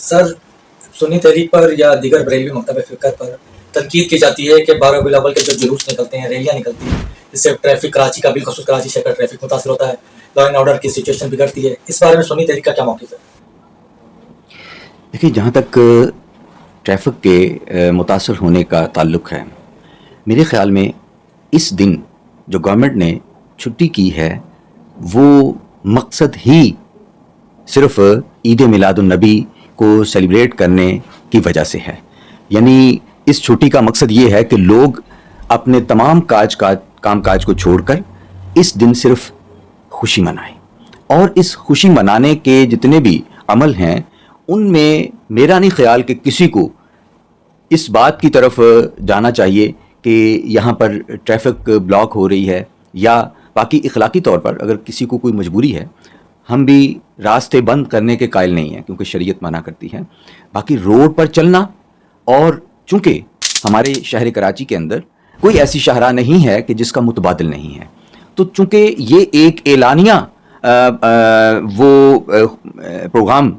سر سنی تحریک پر یا دیگر بریلوی مکتب فکر پر تنقید کی جاتی ہے کہ 12 ربیع الاول کے جو جلوس نکلتے ہیں، ریلیاں نکلتی ہیں، اس سے ٹریفک کراچی کا بالخصوص کراچی شہر کا ٹریفک متاثر ہوتا ہے، لا اینڈ آرڈر کی سچویشن بگڑتی ہے. اس بارے میں سنی تحریک کا کیا موقف ہے؟ دیکھیے، جہاں تک ٹریفک کے متاثر ہونے کا تعلق ہے، میرے خیال میں اس دن جو گورنمنٹ نے چھٹی کی ہے وہ مقصد ہی صرف عید میلاد النبی کو سیلیبریٹ کرنے کی وجہ سے ہے. یعنی اس چھٹی کا مقصد یہ ہے کہ لوگ اپنے تمام کام کاج کو چھوڑ کر اس دن صرف خوشی منائیں، اور اس خوشی منانے کے جتنے بھی عمل ہیں ان میں میرا نہیں خیال کہ کسی کو اس بات کی طرف جانا چاہیے کہ یہاں پر ٹریفک بلاک ہو رہی ہے، یا باقی اخلاقی طور پر اگر کسی کو کوئی مجبوری ہے، ہم بھی راستے بند کرنے کے قائل نہیں ہیں کیونکہ شریعت منع کرتی ہے. باقی روڈ پر چلنا، اور چونکہ ہمارے شہر کراچی کے اندر کوئی ایسی شاہراہ نہیں ہے کہ جس کا متبادل نہیں ہے، تو چونکہ یہ ایک اعلانیہ وہ پروگرام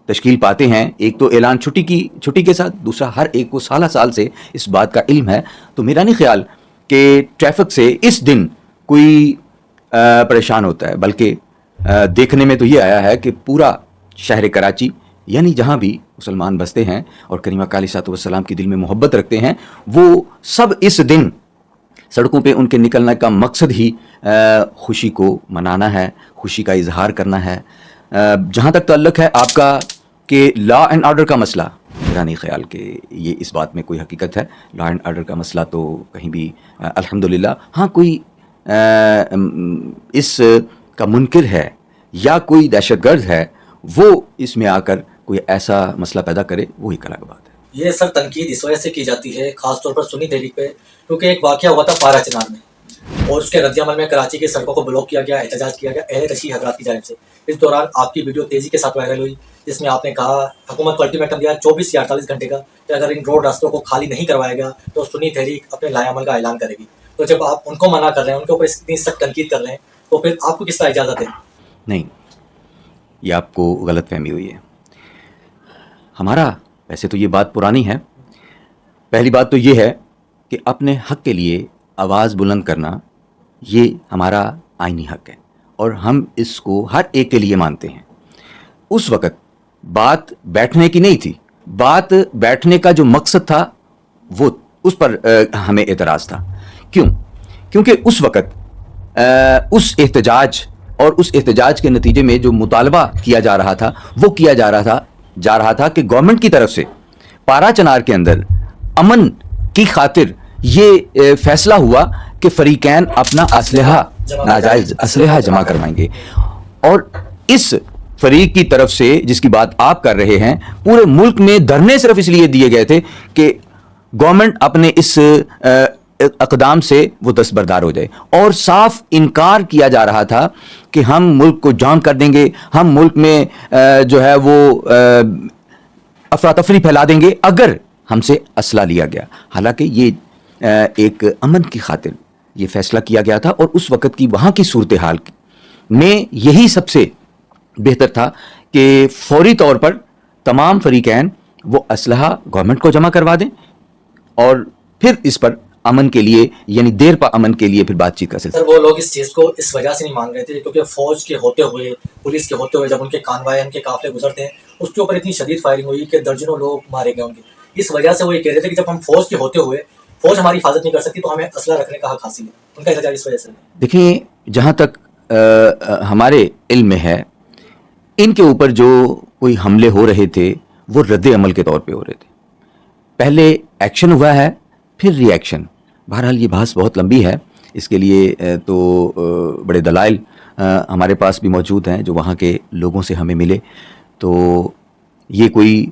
تشکیل پاتے ہیں، ایک تو اعلان چھٹی کے ساتھ، دوسرا ہر ایک کو سالہ سال سے اس بات کا علم ہے، تو میرا نہیں خیال کہ ٹریفک سے اس دن کوئی پریشان ہوتا ہے. بلکہ دیکھنے میں تو یہ آیا ہے کہ پورا شہر کراچی، یعنی جہاں بھی مسلمان بستے ہیں اور کریمہ کا علیہ الصلوۃ والسلام کی دل میں محبت رکھتے ہیں، وہ سب اس دن سڑکوں پہ ان کے نکلنے کا مقصد ہی خوشی کو منانا ہے، خوشی کا اظہار کرنا ہے. جہاں تک تعلق ہے آپ کا کہ لا اینڈ آرڈر کا مسئلہ، میرا نہیں خیال کہ یہ اس بات میں کوئی حقیقت ہے. لا اینڈ آرڈر کا مسئلہ تو کہیں بھی الحمدللہ، ہاں کوئی اس کا منکر ہے یا کوئی دہشت گرد ہے، وہ اس میں آ کر کوئی ایسا مسئلہ پیدا کرے، وہ ایک الگ بات ہے. یہ سر تنقید اس وجہ سے کی جاتی ہے خاص طور پر سنی تحریک پہ، کیونکہ ایک واقعہ ہوا تھا پارا چنار میں، اور اس کے رد عمل میں کراچی کی سڑکوں کو بلاک کیا گیا، احتجاج کیا گیا اہل تشیع حضرات کی جانب سے. اس دوران آپ کی ویڈیو تیزی کے ساتھ وائرل ہوئی، جس میں آپ نے کہا حکومت کو الٹیمیٹم دیا 24 یا 48 گھنٹے کا کہ اگر ان روڈ راستوں کو خالی نہیں کروایا گیا تو سنی تحریک اپنے لائے عمل کا اعلان کرے گی. تو جب آپ ان کو منع کر رہے ہیں، ان کے اوپر اتنی سخت تنقید کر رہے ہیں، تو پھر آپ کو کس طرح اجازت ہے؟ نہیں، یہ آپ کو غلط فہمی ہوئی ہے. ہمارا ویسے تو یہ بات پرانی ہے. پہلی بات تو یہ ہے کہ اپنے حق کے لیے آواز بلند کرنا یہ ہمارا آئینی حق ہے، اور ہم اس کو ہر ایک کے لیے مانتے ہیں. اس وقت بات بیٹھنے کی نہیں تھی، بات بیٹھنے کا جو مقصد تھا وہ اس پر ہمیں اعتراض تھا. کیونکہ اس وقت اس احتجاج کے نتیجے میں جو مطالبہ کیا جا رہا تھا وہ کیا جا رہا تھا کہ گورنمنٹ کی طرف سے پارا چنار کے اندر امن کی خاطر یہ فیصلہ ہوا کہ فریقین اپنا ناجائز اسلحہ جمع کروائیں گے. اور اس فریق کی طرف سے جس کی بات آپ کر رہے ہیں، پورے ملک میں دھرنے صرف اس لیے دیے گئے تھے کہ گورنمنٹ اپنے اس اقدام سے وہ دستبردار ہو جائے، اور صاف انکار کیا جا رہا تھا کہ ہم ملک کو جام کر دیں گے، ہم ملک میں جو ہے وہ افراتفری پھیلا دیں گے اگر ہم سے اسلحہ لیا گیا. حالانکہ یہ ایک امن کی خاطر یہ فیصلہ کیا گیا تھا، اور اس وقت کی وہاں کی صورتحال میں یہی سب سے بہتر تھا کہ فوری طور پر تمام فریقین وہ اسلحہ گورنمنٹ کو جمع کروا دیں، اور پھر اس پر امن کے لیے، یعنی دیر پا امن کے لیے پھر بات چیت کا سلسلہ. سر وہ لوگ اس چیز کو اس وجہ سے نہیں مان رہے تھے کیونکہ فوج کے ہوتے ہوئے، پولیس کے ہوتے ہوئے جب ان کے کانوائے، ان کے قافلے گزرتے ہیں، اس کے اوپر اتنی شدید فائرنگ ہوئی کہ درجنوں لوگ مارے گئے ان کے. اس وجہ سے وہ یہ کہہ رہے تھے کہ جب ہم فوج کے ہوتے ہوئے فوج ہماری حفاظت نہیں کر سکتی تو ہمیں اسلحہ رکھنے کا حق حاصل ہے. ان کا احتجاج اس وجہ سے. دیکھیں، جہاں تک ہمارے علم میں ہے، ان کے اوپر جو کوئی حملے ہو رہے تھے وہ رد عمل کے طور پہ ہو رہے تھے. پہلے ایکشن ہوا ہے، پھر ری ایکشن. بہرحال یہ بحث بہت لمبی ہے، اس کے لیے تو بڑے دلائل ہمارے پاس بھی موجود ہیں جو وہاں کے لوگوں سے ہمیں ملے. تو یہ کوئی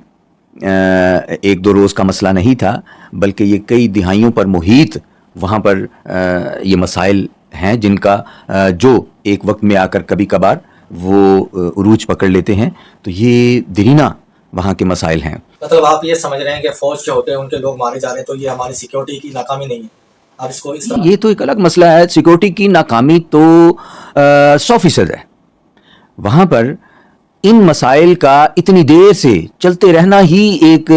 ایک دو روز کا مسئلہ نہیں تھا، بلکہ یہ کئی دہائیوں پر محیط وہاں پر یہ مسائل ہیں جن کا جو ایک وقت میں آ کر کبھی کبھار وہ عروج پکڑ لیتے ہیں. تو یہ دیرینہ وہاں کے مسائل ہیں. مطلب آپ یہ سمجھ رہے ہیں کہ فوج کے ہوتے ہیں ان کے لوگ مارے جا رہے ہیں تو یہ ہماری سیکیورٹی کی ناکامی نہیں ہے؟ آپ اس کو یہ تو ایک الگ مسئلہ ہے. سیکیورٹی کی ناکامی تو 100% ہے. وہاں پر ان مسائل کا اتنی دیر سے چلتے رہنا ہی ایک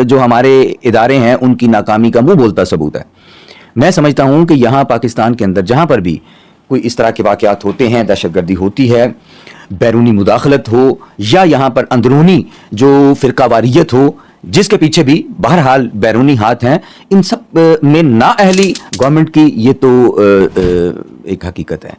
جو ہمارے ادارے ہیں ان کی ناکامی کا منہ بولتا ثبوت ہے. میں سمجھتا ہوں کہ یہاں پاکستان کے اندر جہاں پر بھی کوئی اس طرح کے واقعات ہوتے ہیں, دہشت گردی ہوتی ہے, بیرونی مداخلت ہو یا یہاں پر اندرونی جو فرقہ واریت ہو جس کے پیچھے بھی بہرحال بیرونی ہاتھ ہیں, ان سب میں نااہلی گورنمنٹ کی یہ تو ایک حقیقت ہے.